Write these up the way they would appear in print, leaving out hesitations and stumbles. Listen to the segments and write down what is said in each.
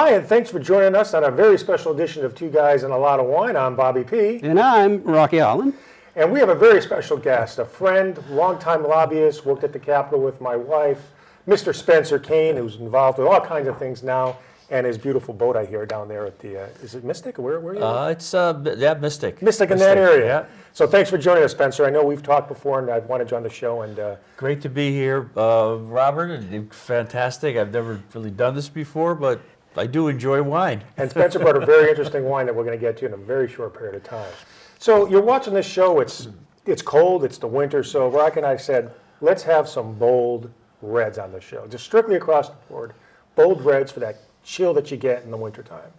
Hi, and thanks for joining us on a very special edition of Two Guys and a Lot of Wine. I'm Bobby P. And I'm Rocky Holland. And we have a very special guest, a friend, longtime lobbyist, worked at the Capitol with my wife, Mr. Spencer Cain, who's involved with all kinds of things now, and his beautiful boat I hear down there at the, is it Mystic? Where are you? It's, Mystic. Mystic in that area. Yeah. So thanks for joining us, Spencer. I know we've talked before, and I've wanted you on the show. And Great to be here, Robert. And fantastic. I've never really done this before, but I do enjoy wine. And Spencer brought a very interesting wine that we're going to get to in a very short period of time. So you're watching this show. It's cold. It's the winter. So Rock and I said, let's have some bold reds on the show, just strictly across the board. Bold reds for that chill that you get in the wintertime.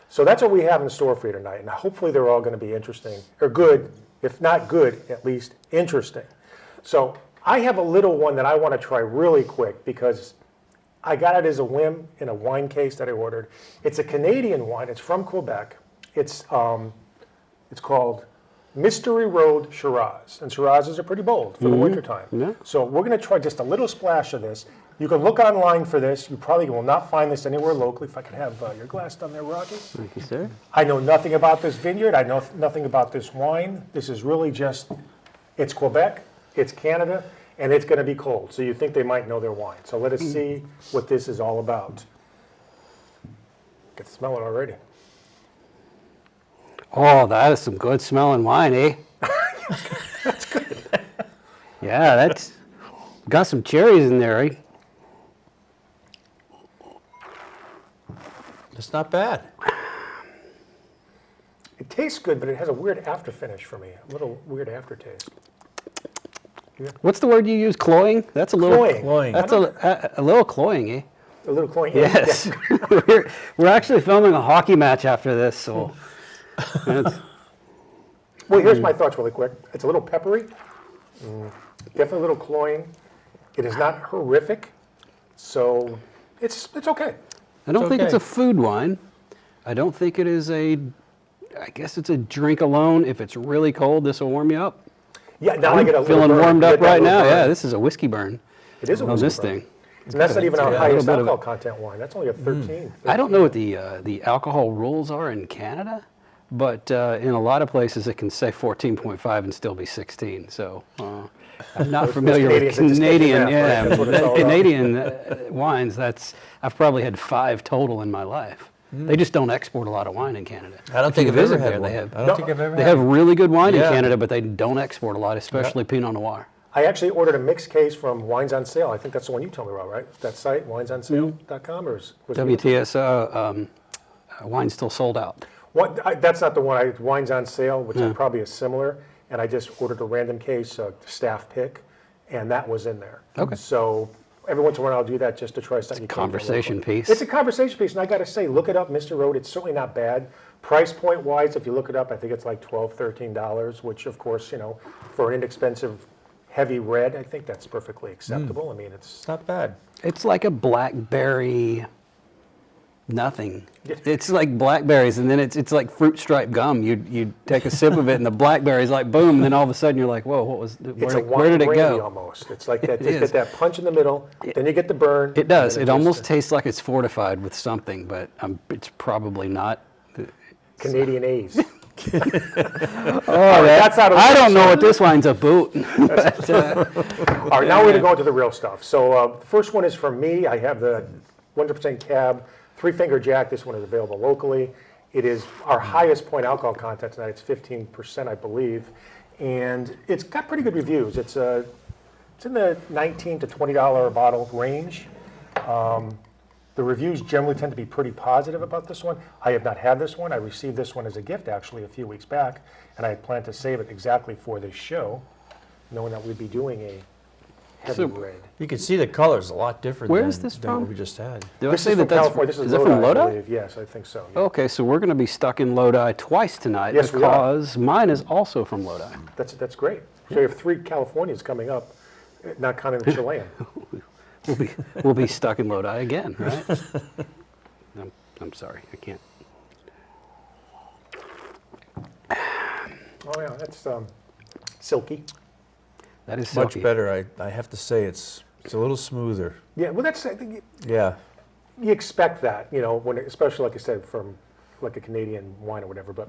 So that's what we have in store for you tonight. And hopefully they're all going to be interesting, or good, if not good, at least interesting. So I have a little one that I want to try really quick because I got it as a whim in a wine case that I ordered. It's a Canadian wine. It's from Quebec. It's called Mystery Road Shiraz. And Shirazes are pretty bold for the wintertime. Yeah. So we're going to try just a little splash of this. You can look online for this. You probably will not find this anywhere locally. If I could have your glass done there, Rocky. Thank you, sir. I know nothing about this vineyard. I know nothing about this wine. This is really just, it's Quebec, it's Canada, and it's going to be cold. So you think they might know their wine. So let us see what this is all about. I can smell it already. Oh, that is some good smelling wine, eh? That's good. Yeah, that's got some cherries in there, eh? It's not bad. It tastes good, but it has a weird after finish for me. A little weird aftertaste. What's the word you use? Cloying? That's a little. Cloying. That's a little cloying, eh? A little cloying. Yes. We're actually filming a hockey match after this, so. Well, here's my thoughts really quick. It's a little peppery. Definitely a little cloying. It is not horrific, so it's okay. I don't think it's okay. a food wine. I don't think it is I guess it's a drink alone. If it's really cold, this will warm you up. Yeah, now I get a little Feeling burn. warmed You up get that right little now. burn. Yeah, this is a whiskey burn. It is a on whiskey this burn. thing. And that's not even our Yeah, a highest little bit of alcohol content wine. That's only a 13. I don't know what the alcohol rules are in Canada, but in a lot of places it can say 14.5 and still be 16. So I'm not familiar with Canadians that just can't do Canadian. math, right? Yeah, That's what it's all about. Canadian wines. I've probably had 5 total in my life. They just don't export a lot of wine in Canada. I don't If think you I've ever visit had there, one. They have. I don't think I've ever They had have really good wine in Yeah. Canada, but they don't export a lot, especially Pinot Noir. I actually ordered a mixed case from Wines on Sale. I think that's the one you told me about, right? That site, winesonsale.com, or was it WTS wine still sold out. That's not the one. Wines on Sale, which is probably a similar, and I just ordered a random case, staff pick, and that was in there. Okay. So every once in a while I'll do that just to try something. Conversation piece. It's a conversation piece, and I got to say, look it up, Mr. Road. It's certainly not bad. Price point wise, if you look it up, I think it's like $12, $13, which of course, for an inexpensive heavy red, I think that's perfectly acceptable. I mean, It's not bad. It's like a blackberry nothing. It's like blackberries, and then it's like fruit stripe gum. You take a sip of it, and the blackberry's like boom, and then all of a sudden you're like, whoa, what was? Where did it brandy go? almost. It's like that. It You is. get that punch in the middle, then you get the burn. It does. and It then almost just tastes like it's fortified with something, but it's probably not. Canadian A's. Oh, that's out of I the don't know what this wine's about. But, All right, now we're going to go into the real stuff. So the first one is from me. I have the 100% Cab Three Finger Jack. This one is available locally. It is our highest point alcohol content tonight. It's 15%, I believe, and it's got pretty good reviews. It's in the $19 to $20 a bottle range. The reviews generally tend to be pretty positive about this one. I have not had this one. I received this one as a gift actually a few weeks back, and I had planned to save it exactly for this show, knowing that we'd be doing a heavy red. You can see the color's a lot different Where than, is this than from? what we just had. did I This say is from that's California. This is it Lodi, from I Lotta? believe. Yes, I think so. Yeah. Okay, so we're going to be stuck in Lodi twice tonight Yes, we are. because mine is also from Lodi. That's great. So you have 3 Californias coming up, not counting the Chilean. We'll be stuck in Lodi again, right? I'm sorry, I can't. Oh yeah, that's silky. That is Much silky. better. I have to say it's a little smoother. Yeah, well that's I think Yeah. you expect that, when especially like I said from like a Canadian wine or whatever. But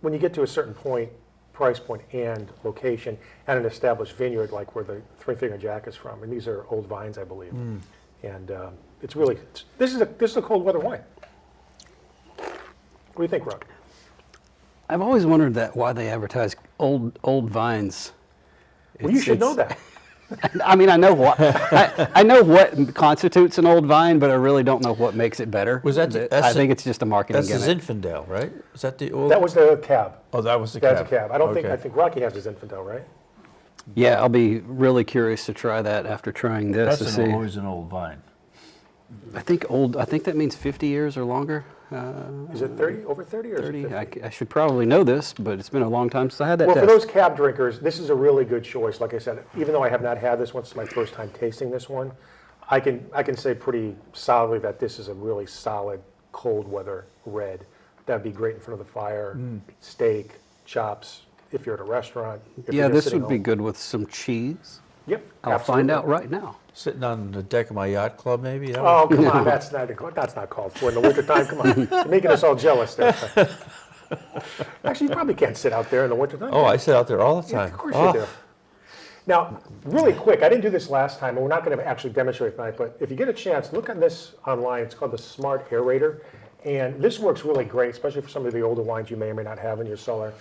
when you get to a certain point, price point and location, and an established vineyard like where the Three Finger Jack is from, and these are old vines, I believe, and it's really this is a cold weather wine. What do you think, Rob? I've always wondered why they advertise old vines. Well, you should know that. I mean, I know what I know what constitutes an old vine, but I really don't know what makes it better. Was that? I think it's just a marketing That's gimmick. the Zinfandel, right? Is that the old? That was the cab. Oh, that was the That's cab. a cab. I Okay. think Rocky has his Zinfandel, right? Yeah, I'll be really curious to try that after trying this That's to see. always an old vine. I think that means 50 years or longer. Is it 30, over 30 or is it 30. 50? I should probably know this, but it's been a long time since I had that Well, test. for those cab drinkers, this is a really good choice. Like I said, even though I have not had this one, it's my first time tasting this one. I can say pretty solidly that this is a really solid cold weather red. That'd be great in front of the fire, steak, chops. If you're at a restaurant, if Yeah, you're just this sitting would be home. good with some cheese. Yep, I'll find absolutely. out right now. Sitting on the deck of my yacht club, maybe. That Oh, come on, that's not called for in the wintertime. Come on, you're making us all jealous there. Actually, you probably can't sit out there in the wintertime. Oh, I sit out there all the Yeah, time. of course Oh, you do. Now, really quick, I didn't do this last time, and we're not going to actually demonstrate tonight, but if you get a chance, look at this online. It's called the Smart Aerator, and this works really great, especially for some of the older wines you may or may not have in your cellar.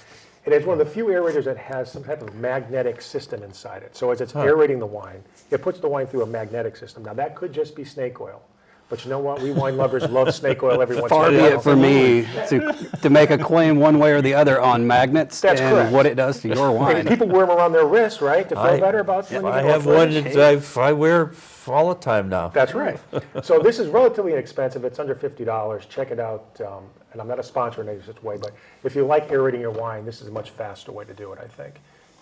It is one of the few aerators that has some type of magnetic system inside it. So as it's aerating the wine, it puts the wine through a magnetic system. Now, that could just be snake oil. But you know what? We wine lovers love snake oil every once in a Far while. be it for me to make a claim one way or the other on magnets That's and correct. what it does to your Maybe wine. people wear them around their wrists, right, to feel better about when you I get have off one furnace. that I wear all the time now. That's right. So this is relatively inexpensive. It's under $50. Check it out. And I'm not a sponsor in any such way, but if you like aerating your wine, this is a much faster way to do it, I think.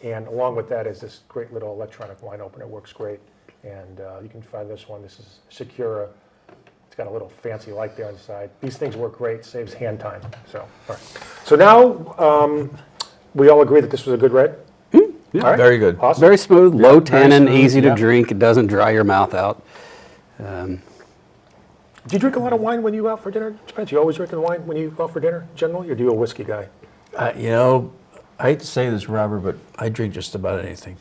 And along with that is this great little electronic wine opener. It works great. And you can find this one. This is Secura. It's got a little fancy light there on the side. These things work great. Saves hand time. So, all right. So now we all agree that this was a good red? Yeah. All right. Very good. Awesome. Very smooth, low tannin, smooth, easy yeah. to drink. It doesn't dry your mouth out. Do you drink a lot of wine when you go out for dinner, Spencer? You always drinking wine when you go out for dinner, in general? Or do you a whiskey guy? You know, I hate to say this, Robert, but I drink just about anything.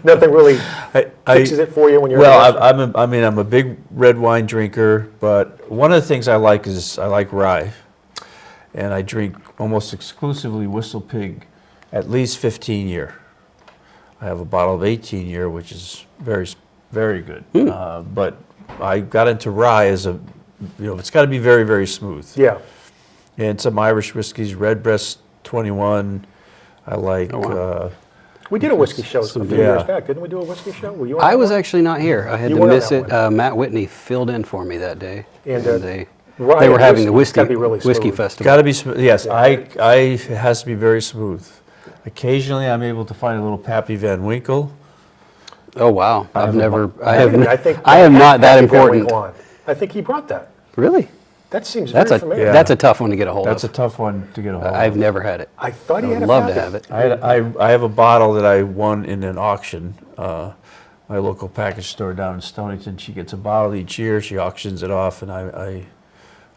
Nothing really I, fixes it for you when you're Well, I'm a big red wine drinker, but one of the things I like is I like rye, and I drink almost exclusively Whistle Pig, at least 15 year. I have a bottle of 18 year, which is very good. But I got into rye as it's got to be very, very smooth. Yeah. And some Irish whiskeys, Redbreast 21. I like. We did a whiskey show a few Yeah. years back. Didn't we do a whiskey show? Were you on I that was one? actually not here. I had You to weren't on miss that it. Matt Whitney filled in for me that day. And, they rye were and having the whiskey's whiskey gotta be really whiskey smooth. festival. Got to be smooth. Yes, Yeah. it has to be very smooth. Occasionally, I'm able to find a little Pappy Van Winkle. Oh wow! I think I am not that Pappy Van important. Winkle on. I think he brought that. Really? That seems That's very a familiar. Yeah. that's a tough one to get a hold That's a of. tough one to get a hold of. I've never had it. I thought he I had would a love to Pappy. have it. I have a bottle that I won in an auction. My local package store down in Stonington, she gets a bottle each year. She auctions it off, and I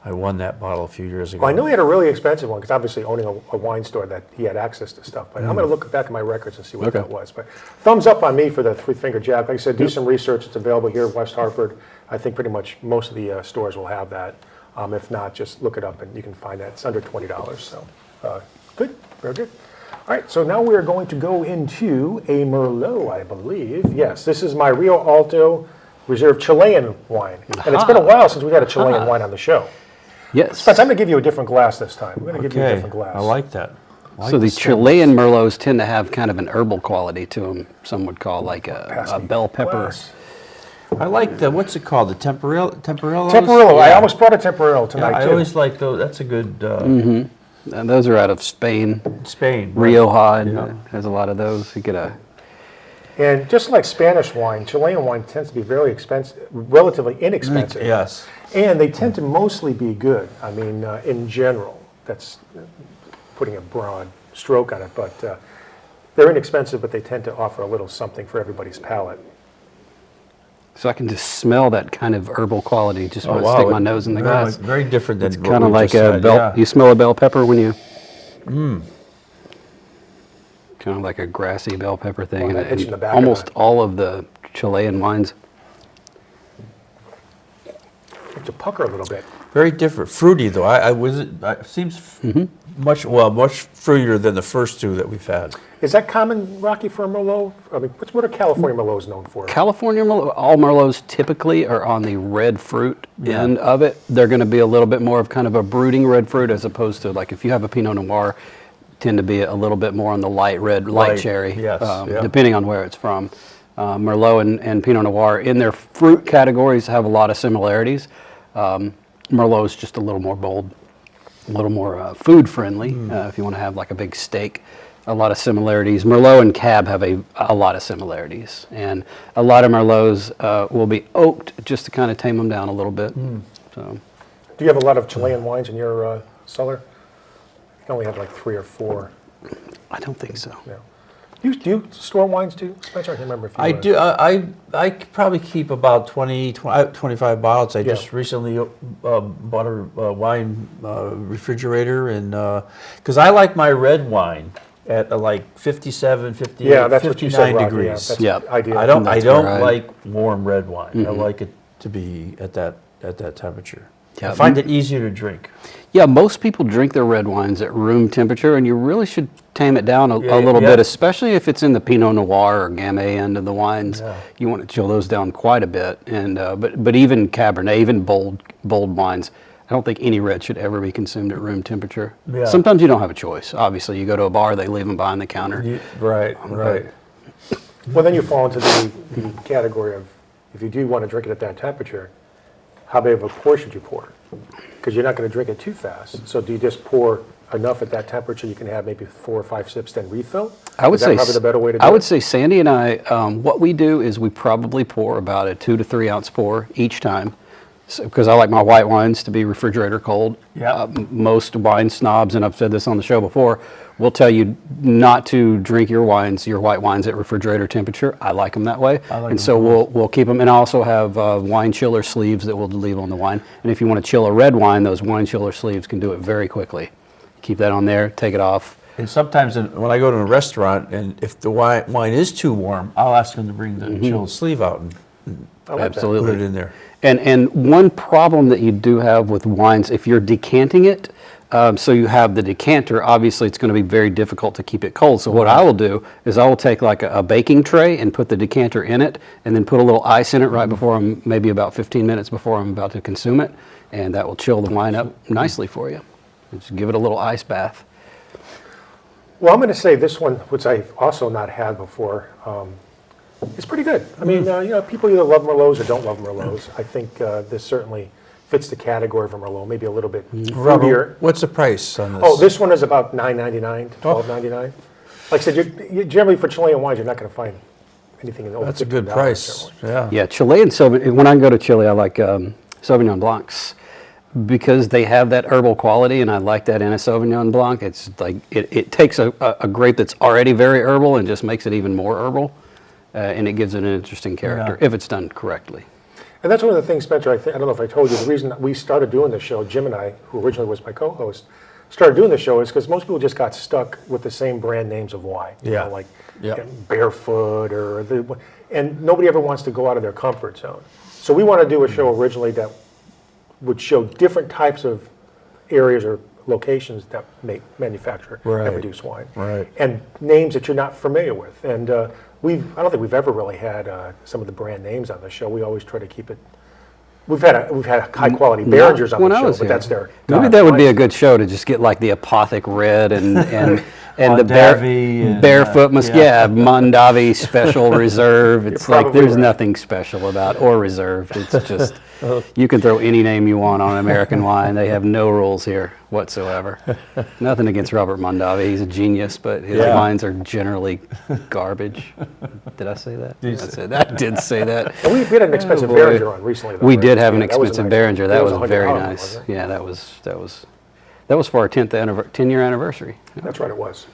won that bottle a few years ago. Well, I know he had a really expensive one because obviously owning a wine store that he had access to stuff. But I'm going to look back at my records and see what Okay. that was. But thumbs up on me for the Three Finger Jack. Like I said, do some research. It's available here in West Hartford. I think pretty much most of the stores will have that. If not, just look it up and you can find that. It's under $20. So good, very good. All right, so now we are going to go into a Merlot, I believe. Yes, this is my Rio Alto Reserve Chilean wine. And it's been a while since we've had a Chilean wine on the show. Yes. Spence, I'm going to give you a different glass this time. We're going to give you a Okay, different glass. I like that. I like So the scent. Chilean Merlots tend to have kind of an herbal quality to them. Some would call like Pass a me bell the pepper. glass. I like the, what's it called? The Temperillo? Temperillo. I almost brought a Temperillo Yeah, tonight, I too. always like those. That's a good And those are out of Spain. Spain. right? Rioja Yeah. has a lot of those. You get a And just like Spanish wine, Chilean wine tends to be very expensive, relatively inexpensive. Yes. And they tend to mostly be good. I mean, in general, that's putting a broad stroke on it, but they're inexpensive, but they tend to offer a little something for everybody's palate. So I can just smell that kind of herbal quality just when I wow, stick my nose in the glass. Very different than It's what kind of we like just a had, bell. yeah. You smell a bell pepper when you. Kind of like a grassy bell pepper thing, Well, that hits you in the back of almost the- all of the Chilean wines. To pucker a little bit. Very different, fruity though. It seems much fruitier than the first two that we've had. Is that common, Rocky, for a Merlot? I mean, what are California Merlots known for? California Merlot, all Merlots typically are on the red fruit end of it. They're going to be a little bit more of kind of a brooding red fruit as opposed to like if you have a Pinot Noir, tend to be a little bit more on the light red, light cherry, yes, yeah. depending on where it's from. Merlot and Pinot Noir in their fruit categories have a lot of similarities. Merlot is just a little more bold, a little more food friendly if you want to have like a big steak. A lot of similarities. Merlot and Cab have a lot of similarities, and a lot of Merlots will be oaked just to kind of tame them down a little bit. So, Do you have a lot of Chilean wines in your cellar? You only have like 3 or 4. I don't think so. Yeah. Do you store wines too, Spencer? I can't remember if you I do. I probably keep about 25 bottles. I just recently bought a wine refrigerator, and because I like my red wine at like 57, 58, Yeah, that's what you 59 said, Rocky. degrees. Yeah, that's Yep. ideal. I don't That's where I- like warm red wine. I like it to be at that temperature. Yeah. I find it easier to drink. Yeah, most people drink their red wines at room temperature, and you really should tame it down a Yeah, little yeah. bit, especially if it's in the Pinot Noir or Gamay end of the wines. Yeah. You want to chill those down quite a bit. And but even Cabernet, even bold wines, I don't think any red should ever be consumed at room temperature. Yeah. Sometimes you don't have a choice. Obviously, you go to a bar, they leave them behind the counter. Right. Well, then you fall into the category of, if you do want to drink it at that temperature, how big of a pour should you pour? Because you're not going to drink it too fast. So do you just pour enough at that temperature you can have maybe 4 or 5 sips, then refill? I would Is that say probably the better way to do I it? would say Sandy and I, what we do is we probably pour about a 2 to 3 ounce pour each time, because I like my white wines to be refrigerator cold. Yeah. Most wine snobs, and I've said this on the show before, will tell you not to drink your white wines at refrigerator temperature. I like them that way, and so we'll keep them. And I also have wine chiller sleeves that we'll leave on the wine. And if you want to chill a red wine, those wine chiller sleeves can do it very quickly. Keep that on there, take it off. And sometimes when I go to a restaurant, and if the wine is too warm, I'll ask them to bring the chilled sleeve out and I like that. Absolutely. put it in there. And one problem that you do have with wines, if you're decanting it, so you have the decanter, obviously it's going to be very difficult to keep it cold. So what I will do is I will take like a baking tray and put the decanter in it, and then put a little ice in it right before maybe about 15 minutes before I'm about to consume it, and that will chill the wine up nicely for you. Just give it a little ice bath. Well, I'm going to say this one, which I've also not had before, is pretty good. I mean, people either love Merlots or don't love Merlots. I think this certainly fits the category for Merlot, maybe a little bit fruitier. Robert, what's the price on this? Oh, this one is about $9.99 to $12.99. Like I said, you generally for Chilean wines, you're not going to find anything in over That's a good $15 price. generally. Yeah. Yeah, Chilean Sauvignon. When I go to Chile, I like Sauvignon Blancs because they have that herbal quality, and I like that in a Sauvignon Blanc. It's like it takes a grape that's already very herbal and just makes it even more herbal, and it gives it an interesting character if it's done correctly. And that's one of the things, Spencer, I don't know if I told you, the reason we started doing this show, Jim and I, who originally was my co-host, started doing the show is because most people just got stuck with the same brand names of wine. You know, like Barefoot and nobody ever wants to go out of their comfort zone. So we want to do a show originally that would show different types of areas or locations that manufacture and produce wine. Right. And names that you're not familiar with. And I don't think we've ever really had some of the brand names on the show. We always try to keep it. We've had high quality Beringers on When the I show, was but here. that's their. Maybe that would be a good show to just get like the Apothic Red and the Mondavi and, Barefoot Mondavi Special Reserve. It's like probably there's right. nothing special about or reserved. It's just you can throw any name you want on American wine. They have no rules here whatsoever. Nothing against Robert Mondavi. He's a genius, but his wines are generally garbage. Did I say that? I did say that. And we had an expensive boy. Behringer on recently. Though, We right? did have an Yeah, that was a expensive nice one. Behringer. That was $100, very wasn't nice. it? Yeah, that was for our 10-year anniversary. That's right, it was.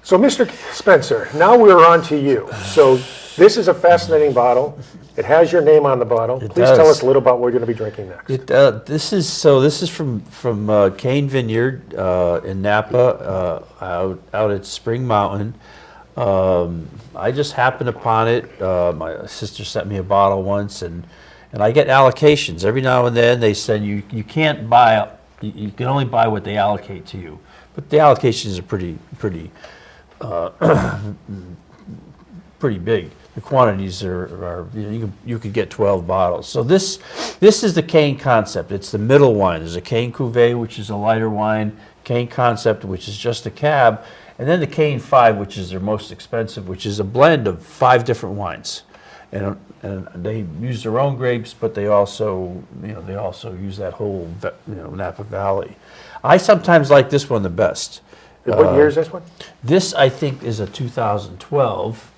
So, Mr. Spencer, now we're on to you. So, this is a fascinating bottle. It has your name on the bottle. Please tell does. us a little about what we're going to be drinking next. This is from Cain Vineyard in Napa, out at Spring Mountain. I just happened upon it. My sister sent me a bottle once, and I get allocations every now and then. They said you can't buy, you can only buy what they allocate to you, but the allocations are pretty big. The quantities are you could get 12 bottles. So this is the Cain concept. It's the middle wine. There's a Cain Cuvée, which is a lighter wine, Cain concept, which is just a cab, and then the Cain 5, which is their most expensive, which is a blend of 5 different wines. And they use their own grapes, but they also use that whole Napa Valley. I sometimes like this one the best. What year is this one? This, I think, is a 2012.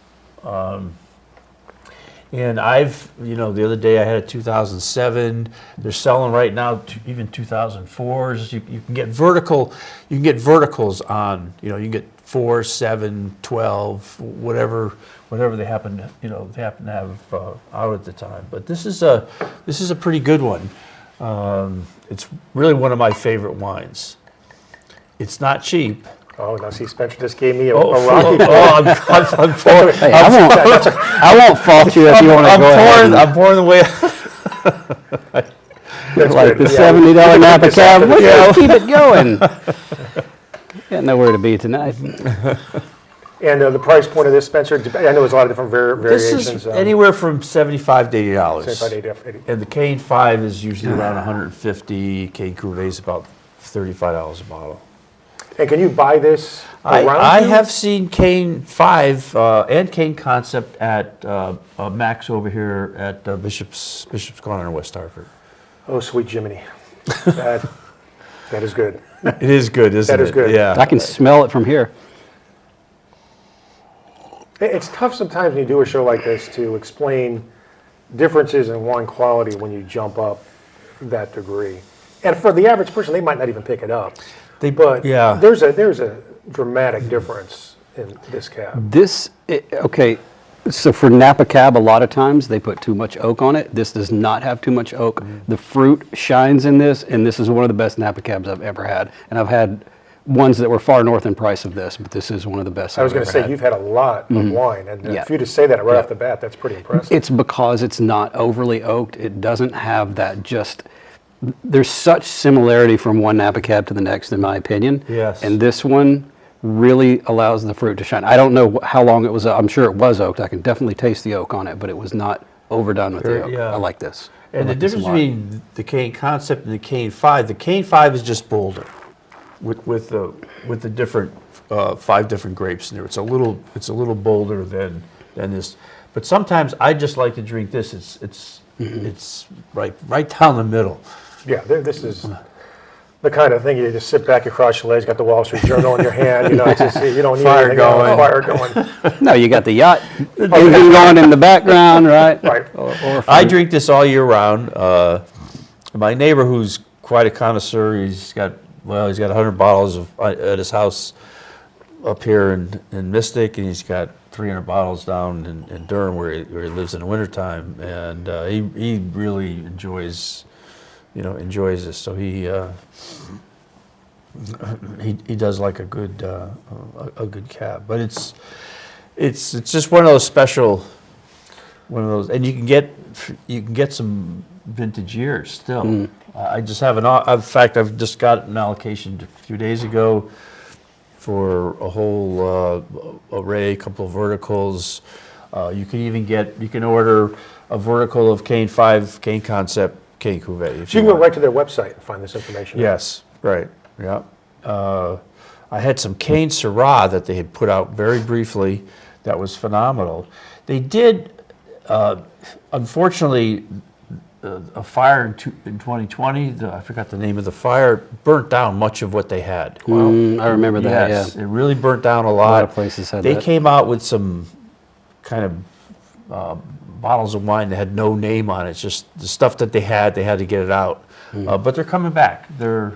And the other day I had a 2007. They're selling right now even 2004s. You can get verticals on. You can get 4, 7, 12, whatever they happen to have out at the time. But this is a pretty good one. It's really one of my favorite wines. It's not cheap. Oh, now see, Spencer just gave me a Rocky. I'm pouring. Hey, I won't fault you if you want to go ahead. I'm pouring the way. That's Like good. the Yeah, $70 Napa this cab. after the Let's keep it going. Got nowhere to be tonight. And the price point of this, Spencer, I know there's a lot of different This variations. is anywhere from $75 to $80. $75, And the Cain 5 is usually around $150. Cain Cuvée is about $35 a bottle. And can you buy this around I you? have seen Cain 5 and Cain Concept at Max over here at Bishop's Corner in West Hartford. Oh, sweet Jiminy. That is good. It is good, isn't it? That is good. Yeah. I can smell it from here. It's tough sometimes when you do a show like this to explain differences in wine quality when you jump up that degree. And for the average person, they might not even pick it up. But yeah. there's a dramatic difference in this cab. Okay, so for Napa Cab, a lot of times they put too much oak on it. This does not have too much oak. The fruit shines in this, and this is one of the best Napa Cabs I've ever had. And I've had ones that were far north in price of this, but this is one of the best I was I've going to ever say, had. you've had a lot of wine, and Yeah. for you to say that right off the bat, that's pretty impressive. It's because it's not overly oaked. It doesn't have that there's such similarity from one Napa Cab to the next, in my opinion. Yes. And this one really allows the fruit to shine. I don't know how long it was. I'm sure it was oaked. I can definitely taste the oak on it, but it was not overdone with the oak. Yeah. I like this. And I the like this a difference lot. between the Cain Concept and the Cain 5, the Cain 5 is just bolder with the different 5 different grapes in there. It's a little bolder than this. But sometimes I just like to drink this. It's right down the middle. Yeah, this is the kind of thing you just sit back, you cross your legs, got the Wall Street Journal in your hand. It's just, you don't need Fire anything going. else. Fire going. No, you got the yacht engine going in the background, right? Right. Or I drink this all year round. My neighbor, who's quite a connoisseur, he's got 100 bottles at his house up here in Mystic, and he's got 300 bottles down in Durham where he lives in the wintertime, and he really enjoys this. So he does like a good cab, but it's just one of those special, and you can get some vintage years still. I just have in fact, I've just got an allocation a few days ago for a whole array, a couple of verticals. You can order a vertical of Cain 5, Cain Concept, Cain Cuvée. So you can go right to their website and find this information. Yes, right, yeah. I had some Cain Shiraz that they had put out very briefly that was phenomenal. They did, unfortunately, a fire in 2020, I forgot the name of the fire, burnt down much of what they had. I remember that, Yes, yeah. it really burnt down a lot. A lot of places had They that. came out with some kind of bottles of wine that had no name on it. It's just the stuff that they had to get it out. but they're coming back. They're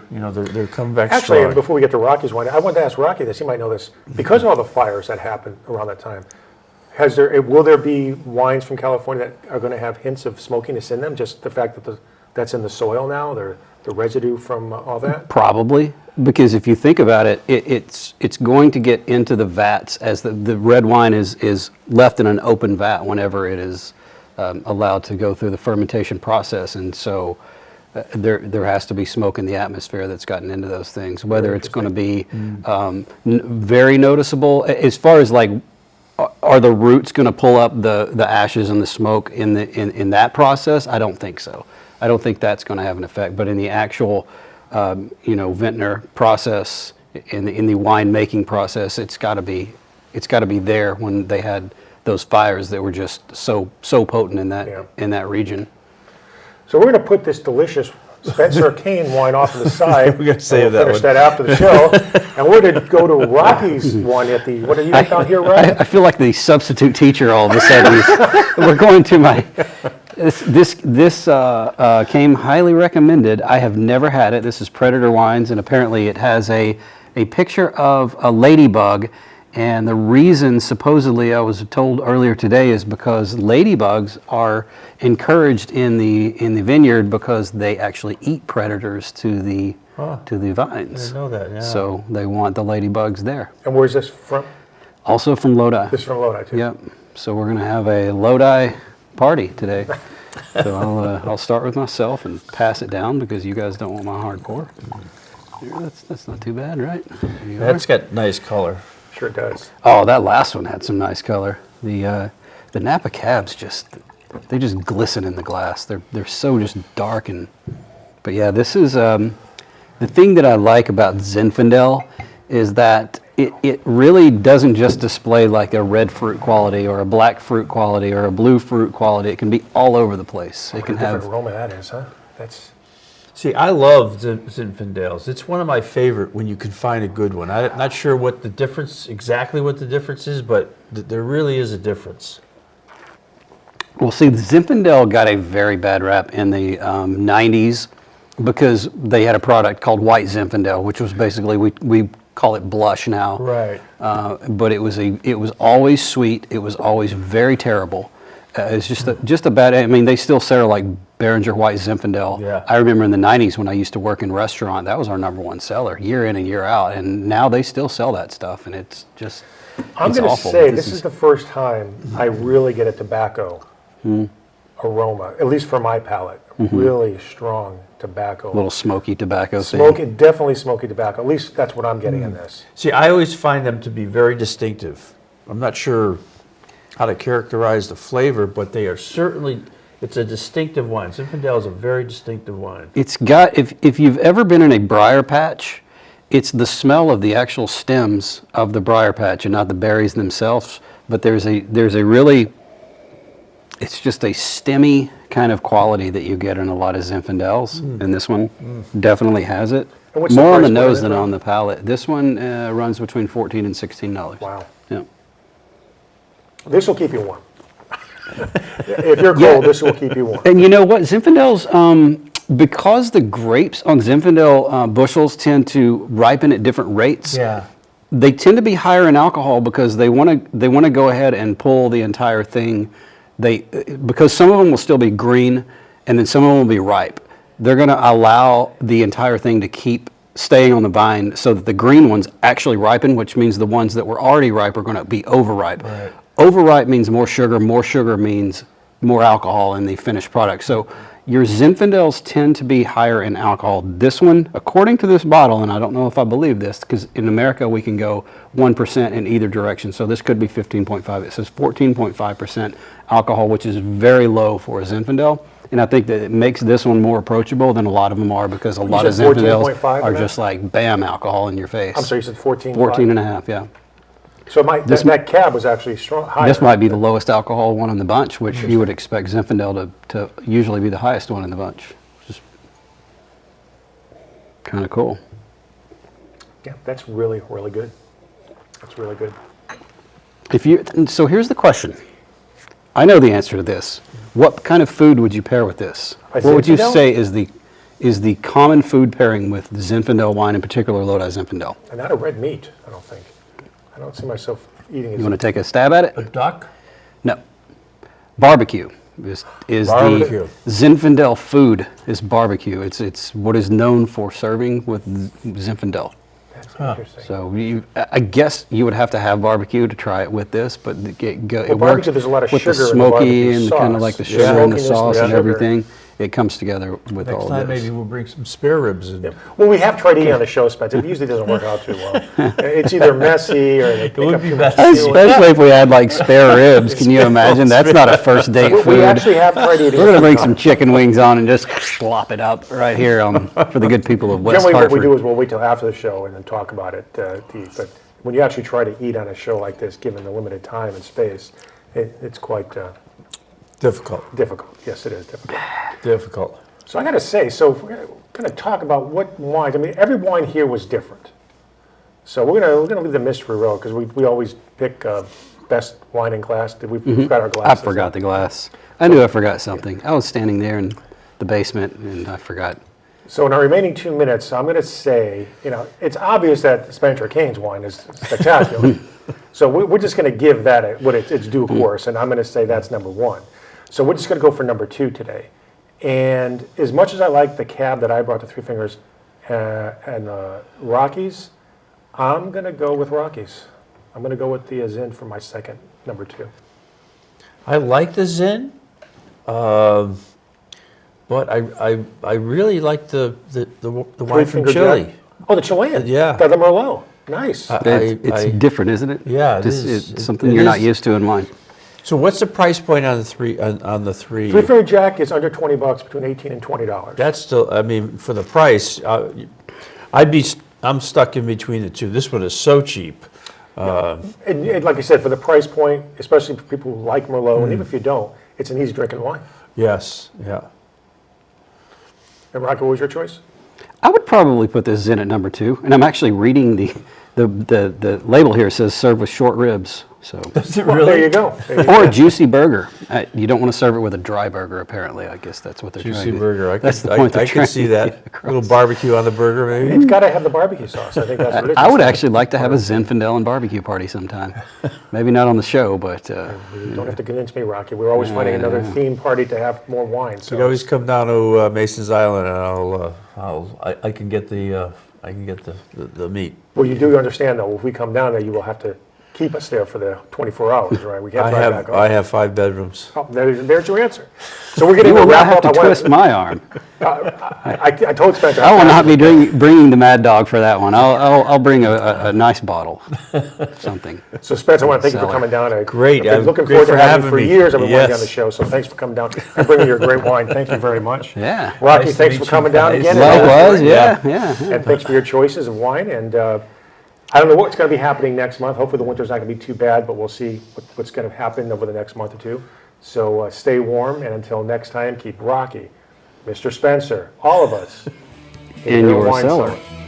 coming back Actually, strong. and before we get to Rocky's wine, I wanted to ask Rocky this. He might know this. Because of all the fires that happened around that time, will there be wines from California that are going to have hints of smokiness in them? Just the fact that that's in the soil now, the residue from all that? Probably, because if you think about it, it's going to get into the vats as the red wine is left in an open vat whenever it is allowed to go through the fermentation process, and so there has to be smoke in the atmosphere that's gotten into those things. Whether it's going to be very noticeable as far as like, are the roots going to pull up the ashes and the smoke in that process? I don't think so. I don't think that's going to have an effect. But in the actual, vintner process, in the wine making process, it's got to be there when they had those fires that were just so potent in that region. So we're going to put this delicious Spencer Cain wine off to the side. We're going to save that finish one. that after the show. And we're going to go to Rocky's one at the, what are you down here, Rocky? I feel like the substitute teacher all of a sudden. We're going to my. This came highly recommended. I have never had it. This is Predator Wines, and apparently it has a picture of a ladybug. And the reason, supposedly, I was told earlier today, is because ladybugs are encouraged in the vineyard because they actually eat predators to the vines. I didn't know that. Yeah. So they want the ladybugs there. And where's this from? Also from Lodi. This is from Lotta, too. Yep. So we're going to have a Lodi party today. So I'll start with myself and pass it down because you guys don't want my hardcore. Here, that's not too bad, right? There you are. That's got nice color. Sure does. Oh, that last one had some nice color. The Napa Cabs they just glisten in the glass. They're so just dark but yeah, this is the thing that I like about Zinfandel is that it really doesn't just display like a red fruit quality or a black fruit quality or a blue fruit quality. It can be all over the place. It can Different have aroma that is, huh? That's See, I love Zinfandels. It's one of my favorite when you can find a good one. I'm not sure exactly what the difference is, but there really is a difference. Well, see, the Zinfandel got a very bad rap in the 90s because they had a product called White Zinfandel, which was basically, we call it blush now. Right. But it was always sweet. It was always very terrible. It's just a bad. I mean, they still sell like Behringer White Zinfandel. Yeah. I remember in the 90s when I used to work in restaurant, that was our #1 seller year in and year out. And now they still sell that stuff, and it's just I'm it's going to awful. say this is the first time I really get a tobacco aroma, at least for my palate. Really strong tobacco. little smoky tobacco thing. Definitely smoky tobacco. At least that's what I'm getting in this. See, I always find them to be very distinctive. I'm not sure how to characterize the flavor, but they are certainly, it's a distinctive wine. Zinfandel is a very distinctive wine. It's got, if you've ever been in a briar patch, it's the smell of the actual stems of the briar patch and not the berries themselves. But there's a really, it's just a stemmy kind of quality that you get in a lot of Zinfandels, and this one definitely has it. And what's the More on the price point nose of than it? on the palate. This one runs between $14 and $16. Wow. Yeah. This will keep you warm. If you're cold, this will keep you warm. And you know what? Zinfandels, because the grapes on Zinfandel bushels tend to ripen at different rates. Yeah. They tend to be higher in alcohol because they want to go ahead and pull the entire thing. Because some of them will still be green, and then some of them will be ripe. They're going to allow the entire thing to keep staying on the vine so that the green ones actually ripen, which means the ones that were already ripe are going to be overripe. Right. Overripe means more sugar means more alcohol in the finished product. So your Zinfandels tend to be higher in alcohol. This one, according to this bottle, and I don't know if I believe this, because in America we can go 1% in either direction, so this could be 15.5. It says 14.5% alcohol, which is very low for a Zinfandel. And I think that it makes this one more approachable than a lot of them are, because a lot of said 14.5 Zinfandels are of that? just like, bam, alcohol in your face. I'm sorry, you said 14. 14 and a half, yeah. So that cab was actually strong. Higher. This might be the lowest alcohol one in the bunch, which you would expect Zinfandel to usually be the highest one in the bunch. Just kind of cool. Yeah, that's really, really good. That's really good. So here's the question. I know the answer to this. What kind of food would you pair with this? A What would you Zinfandel? say is the is the common food pairing with Zinfandel wine, in particular Lotta Zinfandel. And not a red meat, I don't think. I don't see myself eating it. You want to take a stab at A it? duck? No. Barbecue is Barbecue. the Zinfandel food is barbecue. It's what is known for serving with Zinfandel. That's interesting. So I guess you would have to have barbecue to try it with this, but it barbecue, works there's a lot of with the sugar in the smoky barbecue and sauce. kind of like the The sugar and the smokiness and sauce the and sugar. everything. It comes together with Next all time, this. maybe we'll bring some spare ribs in. Well, we have tried eating on the show, Spencer. It usually doesn't work out too well. It's either messy or they pick would up be too much messy. fuel. Especially if we had like spare ribs. Can you imagine? That's not a first date We food. actually have tried eating. We're gonna bring some chicken wings on and just slop it up right here for the good people of West Generally, what we Hartford. do is we'll wait till after the show and then talk about it to eat. But when you actually try to eat on a show like this, given the limited time and space, it's quite Difficult. difficult. Yes, it is difficult. Difficult. So I got to say, so if we're going to talk about what wines. I mean, every wine here was different. So we're gonna leave the mystery road because we always pick best wine in class. We've got our I glasses. forgot the glass. I knew I forgot something. I was standing there in the basement and I forgot. So in our remaining 2 minutes, I'm going to say, it's obvious that Spencer Cain's wine is spectacular. So we're just going to give that its due course, and I'm going to say that's number one. So we're just going to go for number two today. And as much as I like the cab that I brought to Three Fingers and Rockies, I'm going to go with Rockies. I'm going to go with the Zin for my second, number two. I like the Zin, but I really like the wine from Three-Finger Chile. Jack. Oh, the Chilean. Yeah. The Merlot. Nice. It's different, isn't it? Yeah, it Just, is. It's something It you're not is. used to in wine. So what's the price point on the three? On the three? Three-Finger Jack is under $20, between $18 and $20. That's still. I mean, for the price, I'm stuck in between the two. This one is so cheap. And like I said, for the price point, especially for people who like Merlot, and even if you don't, it's an easy drinking wine. Yes. Yeah. And Rocky, what was your choice? I would probably put this in at number two, and I'm actually reading the label here. It says serve with short ribs, so Well, there you go. There you or go. a juicy burger. You don't want to serve it with a dry burger, apparently. I guess that's what they're Juicy trying to. burger. That's the point they're I trying could see to that. get A little across. barbecue on the burger, maybe. It's got to have the barbecue sauce. I think that's what it is. I would actually like to have a Zinfandel and barbecue party sometime. Maybe not on the show, but You don't have to convince me, Rocky. We're always finding another theme party to have more wine. You So can always come down to Mason's Island, and I can get the meat. well, you do understand, though, if we come down there, you will have to keep us there for the 24 hours, right? We can't drive back I home. have 5 bedrooms. Oh, there's your answer. So we're going you to will not wrap have up. to I wanna- twist my arm. I told Spencer. I will not be bringing the Mad Dog for that one. I'll bring a nice bottle, something. So Spencer, I want to thank you for Cellar. coming down. Great. I've been looking Great forward to for having you having for me. years. I've been wanting you on Yes. the show, so thanks for coming down and bringing your great wine. Thank you very much. Yeah. Rocky, Nice to thanks meet for you coming down guys. again. Likewise, Yeah. yeah. And thanks for your choices of wine. And I don't know what's going to be happening next month. Hopefully the winter's not going to be too bad, but we'll see what's going to happen over the next month or two. So stay warm, and until next time, keep Rocky, Mr. Spencer, all of us In your wine cellar. cellar.